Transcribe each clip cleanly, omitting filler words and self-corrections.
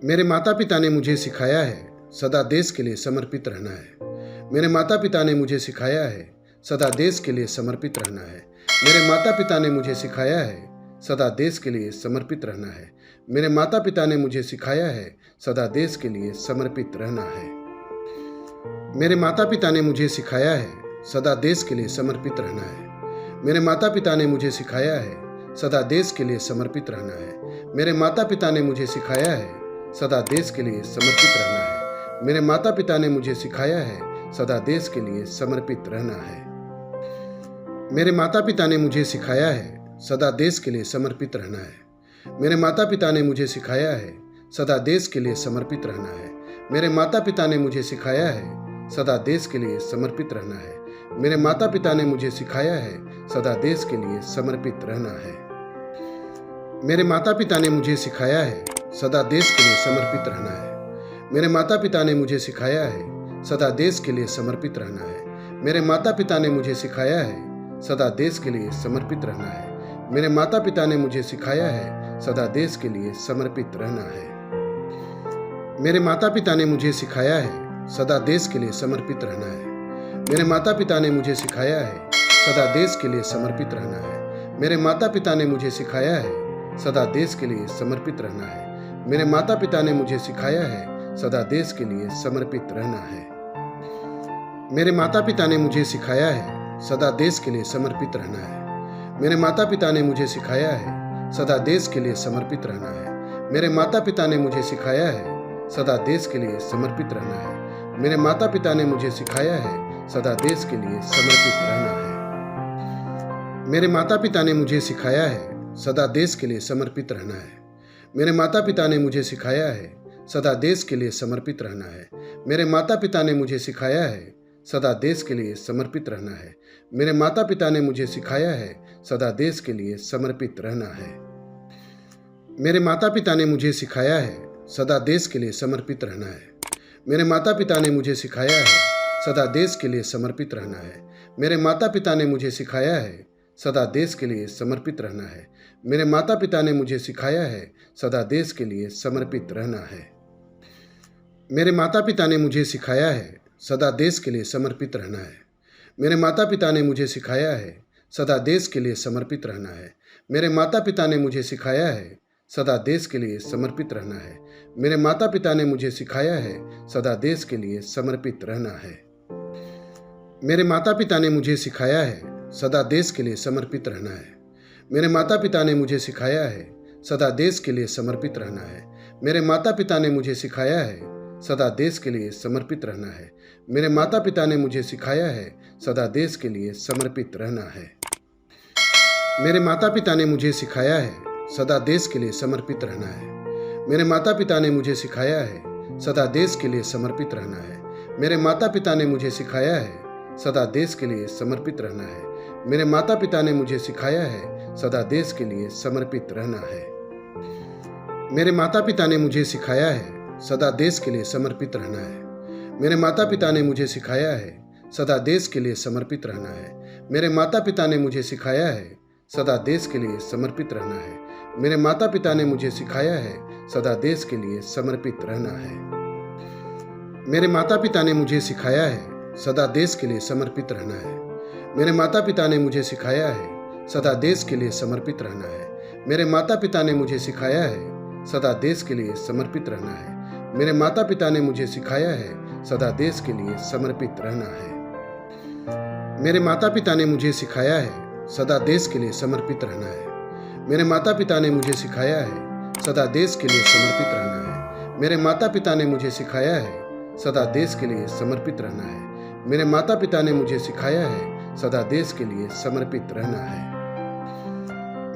मेरे माता पिता ने मुझे सिखाया है सदा देश के लिए समर्पित रहना है। मेरे माता पिता ने मुझे सिखाया है सदा देश के लिए समर्पित रहना है। मेरे माता पिता ने मुझे सिखाया है सदा देश के लिए समर्पित रहना है। मेरे माता पिता ने मुझे सिखाया है सदा देश के लिए समर्पित रहना है। मेरे माता पिता ने मुझे सिखाया है सदा देश के लिए समर्पित रहना है। मेरे माता पिता ने मुझे सिखाया है सदा देश के लिए समर्पित रहना है। मेरे माता पिता ने मुझे सिखाया है सदा देश के लिए समर्पित रहना है। मेरे माता पिता ने मुझे सिखाया है सदा देश के लिए समर्पित रहना है। मेरे माता पिता ने मुझे सिखाया है सदा देश के लिए समर्पित रहना है। मेरे माता पिता ने मुझे सिखाया है सदा देश के लिए समर्पित रहना है। मेरे माता पिता ने मुझे सिखाया है सदा देश के लिए समर्पित रहना है। मेरे माता पिता ने मुझे सिखाया है सदा देश के लिए समर्पित रहना है। मेरे माता पिता ने मुझे सिखाया है सदा देश के लिए समर्पित रहना है। मेरे माता पिता ने मुझे सिखाया है सदा देश के लिए समर्पित रहना है। मेरे माता पिता ने मुझे सिखाया है सदा देश के लिए समर्पित रहना है। मेरे माता पिता ने मुझे सिखाया है सदा देश के लिए समर्पित रहना है। मेरे माता पिता ने मुझे सिखाया है सदा देश के लिए समर्पित रहना है। मेरे माता पिता ने मुझे सिखाया है सदा देश के लिए समर्पित रहना है। मेरे माता पिता ने मुझे सिखाया है सदा देश के लिए समर्पित रहना है। मेरे माता पिता ने मुझे सिखाया है सदा देश के लिए समर्पित रहना है। मेरे माता पिता ने मुझे सिखाया है सदा देश के लिए समर्पित रहना है। मेरे माता पिता ने मुझे सिखाया है सदा देश के लिए समर्पित रहना है। मेरे माता पिता ने मुझे सिखाया है सदा देश के लिए समर्पित रहना है। मेरे माता पिता ने मुझे सिखाया है सदा देश के लिए समर्पित रहना है। मेरे माता पिता ने मुझे सिखाया है सदा देश के लिए समर्पित रहना है। मेरे माता पिता ने मुझे सिखाया है सदा देश के लिए समर्पित रहना है। मेरे माता पिता ने मुझे सिखाया है सदा देश के लिए समर्पित रहना है। मेरे माता पिता ने मुझे सिखाया है सदा देश के लिए समर्पित रहना है। मेरे माता पिता ने मुझे सिखाया है सदा देश के लिए समर्पित रहना है। मेरे माता पिता ने मुझे सिखाया है सदा देश के लिए समर्पित रहना है। मेरे माता पिता ने मुझे सिखाया है सदा देश के लिए समर्पित रहना है। मेरे माता पिता ने मुझे सिखाया है सदा देश के लिए समर्पित रहना है। मेरे माता पिता ने मुझे सिखाया है सदा देश के लिए समर्पित रहना है। मेरे माता पिता ने मुझे सिखाया है सदा देश के लिए समर्पित रहना है। मेरे माता पिता ने मुझे सिखाया है सदा देश के लिए समर्पित रहना है। मेरे माता पिता ने मुझे सिखाया है सदा देश के लिए समर्पित रहना है। मेरे माता पिता ने मुझे सिखाया है सदा देश के लिए समर्पित रहना है। मेरे माता पिता ने मुझे सिखाया है सदा देश के लिए समर्पित रहना है। मेरे माता पिता ने मुझे सिखाया है सदा देश के लिए समर्पित रहना है। मेरे माता पिता ने मुझे सिखाया है सदा देश के लिए समर्पित रहना है। मेरे माता पिता ने मुझे सिखाया है सदा देश के लिए समर्पित रहना है। मेरे माता पिता ने मुझे सिखाया है सदा देश के लिए समर्पित रहना है। मेरे माता पिता ने मुझे सिखाया है सदा देश के लिए समर्पित रहना है। मेरे माता पिता ने मुझे सिखाया है सदा देश के लिए समर्पित रहना है। मेरे माता पिता ने मुझे सिखाया है सदा देश के लिए समर्पित रहना है। मेरे माता पिता ने मुझे सिखाया है सदा देश के लिए समर्पित रहना है। मेरे माता पिता ने मुझे सिखाया है सदा देश के लिए समर्पित रहना है। मेरे माता पिता ने मुझे सिखाया है सदा देश के लिए समर्पित रहना है। मेरे माता पिता ने मुझे सिखाया है सदा देश के लिए समर्पित रहना है। मेरे माता पिता ने मुझे सिखाया है सदा देश के लिए समर्पित रहना है। मेरे माता पिता ने मुझे सिखाया है सदा देश के लिए समर्पित रहना है। मेरे माता पिता ने मुझे सिखाया है सदा देश के लिए समर्पित रहना है। मेरे माता पिता ने मुझे सिखाया है सदा देश के लिए समर्पित रहना है। मेरे माता पिता ने मुझे सिखाया है सदा देश के लिए समर्पित रहना है। मेरे माता पिता ने मुझे सिखाया है सदा देश के लिए समर्पित रहना है। मेरे माता पिता ने मुझे सिखाया है सदा देश के लिए समर्पित रहना है।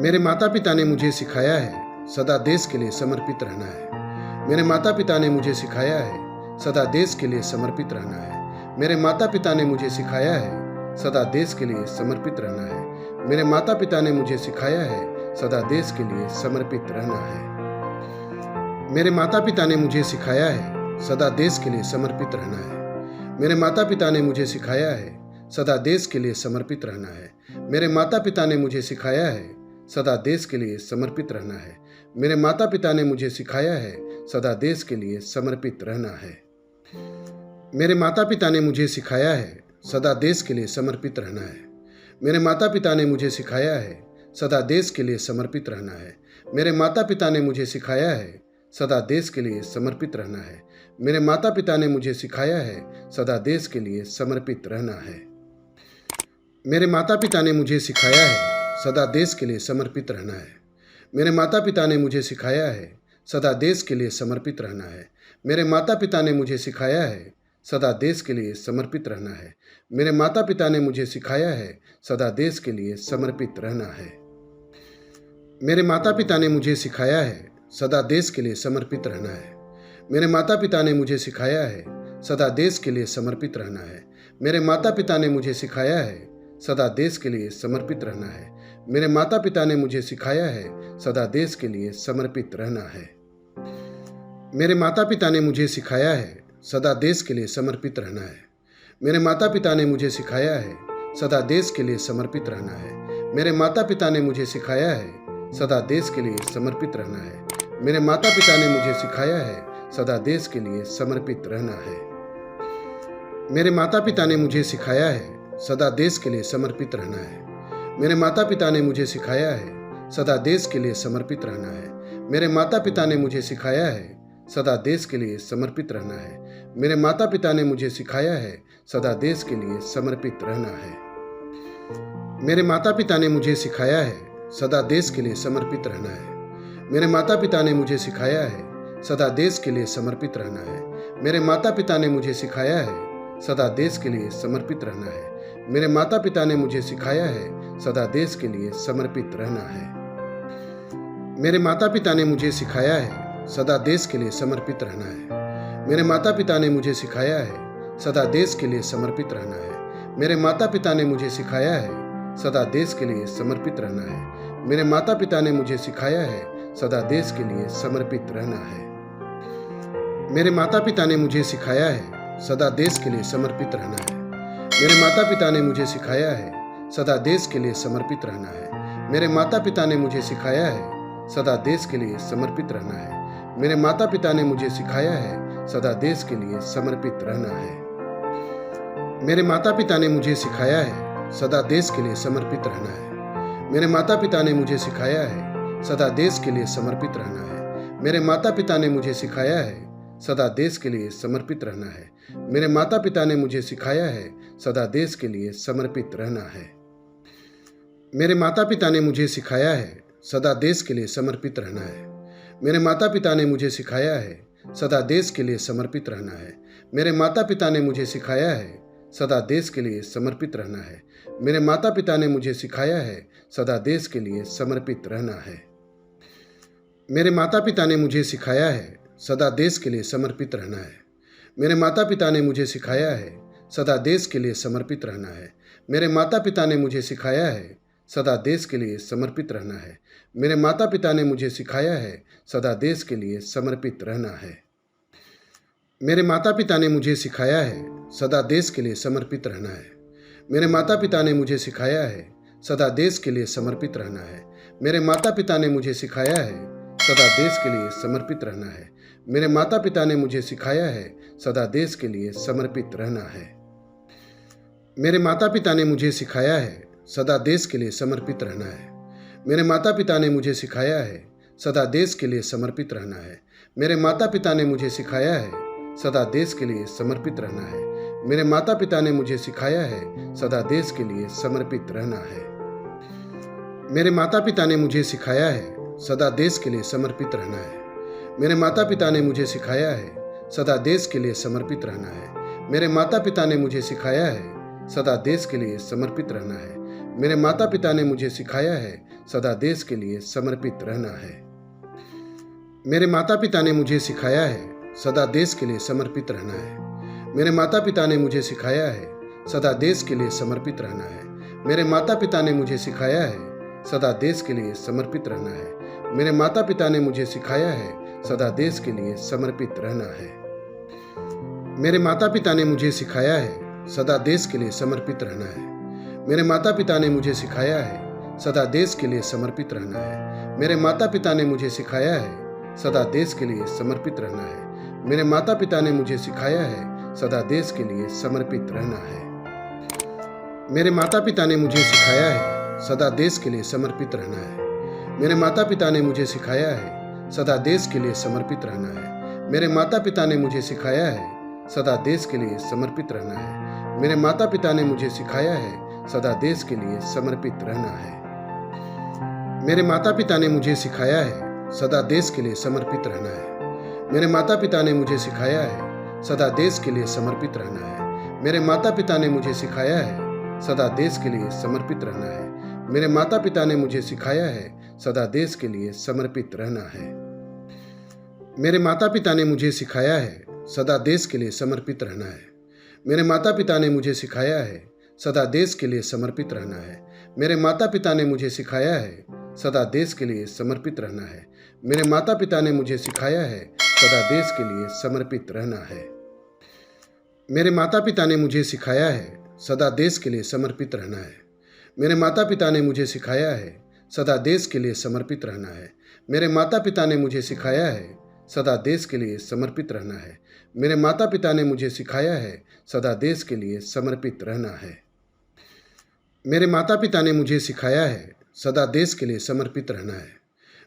मेरे माता पिता ने मुझे सिखाया है सदा देश के लिए समर्पित रहना है। मेरे माता पिता ने मुझे सिखाया है सदा देश के लिए समर्पित रहना है। मेरे माता पिता ने मुझे सिखाया है सदा देश के लिए समर्पित रहना है। मेरे माता पिता ने मुझे सिखाया है सदा देश के लिए समर्पित रहना है। मेरे माता पिता ने मुझे सिखाया है सदा देश के लिए समर्पित रहना है। मेरे माता पिता ने मुझे सिखाया है सदा देश के लिए समर्पित रहना है। मेरे माता पिता ने मुझे सिखाया है सदा देश के लिए समर्पित रहना है। मेरे माता पिता ने मुझे सिखाया है सदा देश के लिए समर्पित रहना है। मेरे माता पिता ने मुझे सिखाया है सदा देश के लिए समर्पित रहना है। मेरे माता पिता ने मुझे सिखाया है सदा देश के लिए समर्पित रहना है। मेरे माता पिता ने मुझे सिखाया है सदा देश के लिए समर्पित रहना है। मेरे माता पिता ने मुझे सिखाया है सदा देश के लिए समर्पित रहना है। मेरे माता पिता ने मुझे सिखाया है सदा देश के लिए समर्पित रहना है। मेरे माता पिता ने मुझे सिखाया है सदा देश के लिए समर्पित रहना है। मेरे माता पिता ने मुझे सिखाया है सदा देश के लिए समर्पित रहना है। मेरे माता पिता ने मुझे सिखाया है सदा देश के लिए समर्पित रहना है। मेरे माता पिता ने मुझे सिखाया है सदा देश के लिए समर्पित रहना है। मेरे माता पिता ने मुझे सिखाया है सदा देश के लिए समर्पित रहना है। मेरे माता पिता ने मुझे सिखाया है सदा देश के लिए समर्पित रहना है। मेरे माता पिता ने मुझे सिखाया है सदा देश के लिए समर्पित रहना है। मेरे माता पिता ने मुझे सिखाया है सदा देश के लिए समर्पित रहना है। मेरे माता पिता ने मुझे सिखाया है सदा देश के लिए समर्पित रहना है। मेरे माता पिता ने मुझे सिखाया है सदा देश के लिए समर्पित रहना है। मेरे माता पिता ने मुझे सिखाया है सदा देश के लिए समर्पित रहना है। मेरे माता पिता ने मुझे सिखाया है सदा देश के लिए समर्पित रहना है। मेरे माता पिता ने मुझे सिखाया है सदा देश के लिए समर्पित रहना है। मेरे माता पिता ने मुझे सिखाया है सदा देश के लिए समर्पित रहना है। मेरे माता पिता ने मुझे सिखाया है सदा देश के लिए समर्पित रहना है। मेरे माता पिता ने मुझे सिखाया है सदा देश के लिए समर्पित रहना है। मेरे माता पिता ने मुझे सिखाया है सदा देश के लिए समर्पित रहना है। मेरे माता पिता ने मुझे सिखाया है सदा देश के लिए समर्पित रहना है। मेरे माता पिता ने मुझे सिखाया है सदा देश के लिए समर्पित रहना है। मेरे माता पिता ने मुझे सिखाया है सदा देश के लिए समर्पित रहना है। मेरे माता पिता ने मुझे सिखाया है सदा देश के लिए समर्पित रहना है। मेरे माता पिता ने मुझे सिखाया है सदा देश के लिए समर्पित रहना है। मेरे माता पिता ने मुझे सिखाया है सदा देश के लिए समर्पित रहना है। मेरे माता पिता ने मुझे सिखाया है सदा देश के लिए समर्पित रहना है। मेरे माता पिता ने मुझे सिखाया है सदा देश के लिए समर्पित रहना है। मेरे माता पिता ने मुझे सिखाया है सदा देश के लिए समर्पित रहना है। मेरे माता पिता ने मुझे सिखाया है सदा देश के लिए समर्पित रहना है। मेरे माता पिता ने मुझे सिखाया है सदा देश के लिए समर्पित रहना है। मेरे माता पिता ने मुझे सिखाया है सदा देश के लिए समर्पित रहना है। मेरे माता पिता ने मुझे सिखाया है सदा देश के लिए समर्पित रहना है। मेरे माता पिता ने मुझे सिखाया है सदा देश के लिए समर्पित रहना है। मेरे माता पिता ने मुझे सिखाया है सदा देश के लिए समर्पित रहना है। मेरे माता पिता ने मुझे सिखाया है सदा देश के लिए समर्पित रहना है। मेरे माता पिता ने मुझे सिखाया है सदा देश के लिए समर्पित रहना है। मेरे माता पिता ने मुझे सिखाया है सदा देश के लिए समर्पित रहना है। मेरे माता पिता ने मुझे सिखाया है सदा देश के लिए समर्पित रहना है। मेरे माता पिता ने मुझे सिखाया है सदा देश के लिए समर्पित रहना है। मेरे माता पिता ने मुझे सिखाया है सदा देश के लिए समर्पित रहना है। मेरे माता पिता ने मुझे सिखाया है सदा देश के लिए समर्पित रहना है। मेरे माता पिता ने मुझे सिखाया है सदा देश के लिए समर्पित रहना है। मेरे माता पिता ने मुझे सिखाया है सदा देश के लिए समर्पित रहना है। मेरे माता पिता ने मुझे सिखाया है सदा देश के लिए समर्पित रहना है। मेरे माता पिता ने मुझे सिखाया है सदा देश के लिए समर्पित रहना है। मेरे माता पिता ने मुझे सिखाया है सदा देश के लिए समर्पित रहना है। मेरे माता पिता ने मुझे सिखाया है सदा देश के लिए समर्पित रहना है। मेरे माता पिता ने मुझे सिखाया है सदा देश के लिए समर्पित रहना है। मेरे माता पिता ने मुझे सिखाया है सदा देश के लिए समर्पित रहना है। मेरे माता पिता ने मुझे सिखाया है सदा देश के लिए समर्पित रहना है। मेरे माता पिता ने मुझे सिखाया है सदा देश के लिए समर्पित रहना है। मेरे माता पिता ने मुझे सिखाया है सदा देश के लिए समर्पित रहना है। मेरे माता पिता ने मुझे सिखाया है सदा देश के लिए समर्पित रहना है। मेरे माता पिता ने मुझे सिखाया है सदा देश के लिए समर्पित रहना है। मेरे माता पिता ने मुझे सिखाया है सदा देश के लिए समर्पित रहना है। मेरे माता पिता ने मुझे सिखाया है सदा देश के लिए समर्पित रहना है। मेरे माता पिता ने मुझे सिखाया है सदा देश के लिए समर्पित रहना है। मेरे माता पिता ने मुझे सिखाया है सदा देश के लिए समर्पित रहना है। मेरे माता पिता ने मुझे सिखाया है सदा देश के लिए समर्पित रहना है। मेरे माता पिता ने मुझे सिखाया है सदा देश के लिए समर्पित रहना है। मेरे माता पिता ने मुझे सिखाया है सदा देश के लिए समर्पित रहना है। मेरे माता पिता ने मुझे सिखाया है सदा देश के लिए समर्पित रहना है। मेरे माता पिता ने मुझे सिखाया है सदा देश के लिए समर्पित रहना है। मेरे माता पिता ने मुझे सिखाया है सदा देश के लिए समर्पित रहना है। मेरे माता पिता ने मुझे सिखाया है सदा देश के लिए समर्पित रहना है। मेरे माता पिता ने मुझे सिखाया है सदा देश के लिए समर्पित रहना है। मेरे माता पिता ने मुझे सिखाया है सदा देश के लिए समर्पित रहना है। मेरे माता पिता ने मुझे सिखाया है सदा देश के लिए समर्पित रहना है। मेरे माता पिता ने मुझे सिखाया है सदा देश के लिए समर्पित रहना है। मेरे माता पिता ने मुझे सिखाया है सदा देश के लिए समर्पित रहना है। मेरे माता पिता ने मुझे सिखाया है सदा देश के लिए समर्पित रहना है। मेरे माता पिता ने मुझे सिखाया है सदा देश के लिए समर्पित रहना है। मेरे माता पिता ने मुझे सिखाया है सदा देश के लिए समर्पित रहना है। मेरे माता पिता ने मुझे सिखाया है सदा देश के लिए समर्पित रहना है। मेरे माता पिता ने मुझे सिखाया है सदा देश के लिए समर्पित रहना है। मेरे माता पिता ने मुझे सिखाया है सदा देश के लिए समर्पित रहना है। मेरे माता पिता ने मुझे सिखाया है सदा देश के लिए समर्पित रहना है। मेरे माता पिता ने मुझे सिखाया है सदा देश के लिए समर्पित रहना है।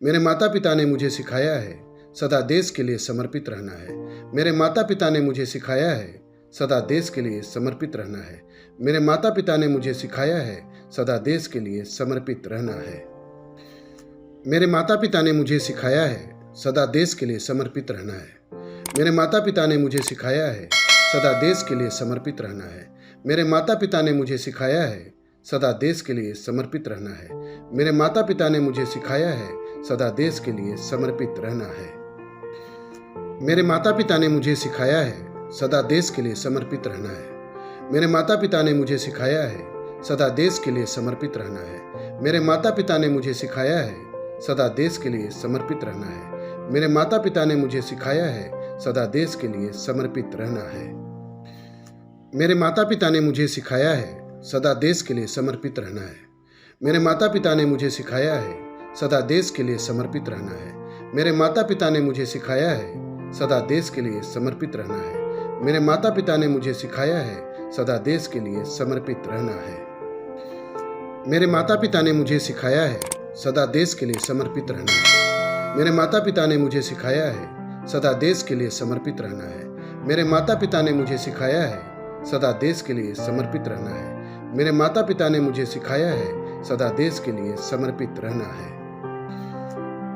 मेरे माता पिता ने मुझे सिखाया है सदा देश के लिए समर्पित रहना है। मेरे माता पिता ने मुझे सिखाया है सदा देश के लिए समर्पित रहना है। मेरे माता पिता ने मुझे सिखाया है सदा देश के लिए समर्पित रहना है। मेरे माता पिता ने मुझे सिखाया है सदा देश के लिए समर्पित रहना है। मेरे माता पिता ने मुझे सिखाया है सदा देश के लिए समर्पित रहना है। मेरे माता पिता ने मुझे सिखाया है सदा देश के लिए समर्पित रहना है। मेरे माता पिता ने मुझे सिखाया है सदा देश के लिए समर्पित रहना है। मेरे माता पिता ने मुझे सिखाया है सदा देश के लिए समर्पित रहना है। मेरे माता पिता ने मुझे सिखाया है सदा देश के लिए समर्पित रहना है। मेरे माता पिता ने मुझे सिखाया है सदा देश के लिए समर्पित रहना है। मेरे माता पिता ने मुझे सिखाया है सदा देश के लिए समर्पित रहना है। मेरे माता पिता ने मुझे सिखाया है सदा देश के लिए समर्पित रहना है। मेरे माता पिता ने मुझे सिखाया है सदा देश के लिए समर्पित रहना है। मेरे माता पिता ने मुझे सिखाया है सदा देश के लिए समर्पित रहना है। मेरे माता पिता ने मुझे सिखाया है सदा देश के लिए समर्पित रहना है। मेरे माता पिता ने मुझे सिखाया है सदा देश के लिए समर्पित रहना है। मेरे माता पिता ने मुझे सिखाया है सदा देश के लिए समर्पित रहना है। मेरे माता पिता ने मुझे सिखाया है सदा देश के लिए समर्पित रहना है। मेरे माता पिता ने मुझे सिखाया है सदा देश के लिए समर्पित रहना है।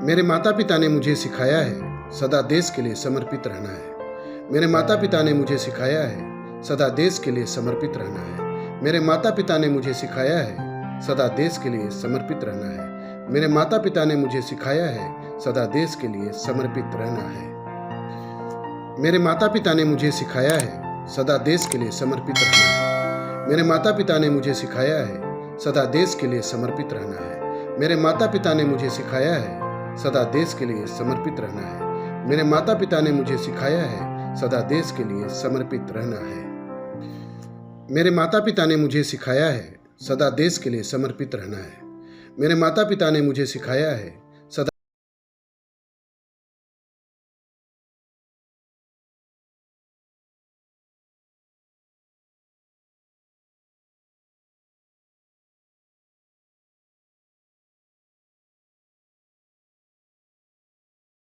मेरे माता पिता ने मुझे सिखाया है सदा देश के लिए समर्पित रहना है। मेरे माता पिता ने मुझे सिखाया है सदा देश के लिए समर्पित रहना है। मेरे माता पिता ने मुझे सिखाया है सदा देश के लिए समर्पित रहना है। मेरे माता पिता ने मुझे सिखाया है सदा देश के लिए समर्पित रहना है। मेरे माता पिता ने मुझे सिखाया है सदा देश के लिए समर्पित रहना है। मेरे माता पिता ने मुझे सिखाया है सदा देश के लिए समर्पित रहना है। मेरे माता पिता ने मुझे सिखाया है सदा देश के लिए समर्पित रहना है। मेरे माता पिता ने मुझे सिखाया है सदा देश के लिए समर्पित रहना है। मेरे माता पिता ने मुझे सिखाया है सदा देश के लिए समर्पित रहना है। मेरे माता पिता ने मुझे सिखाया है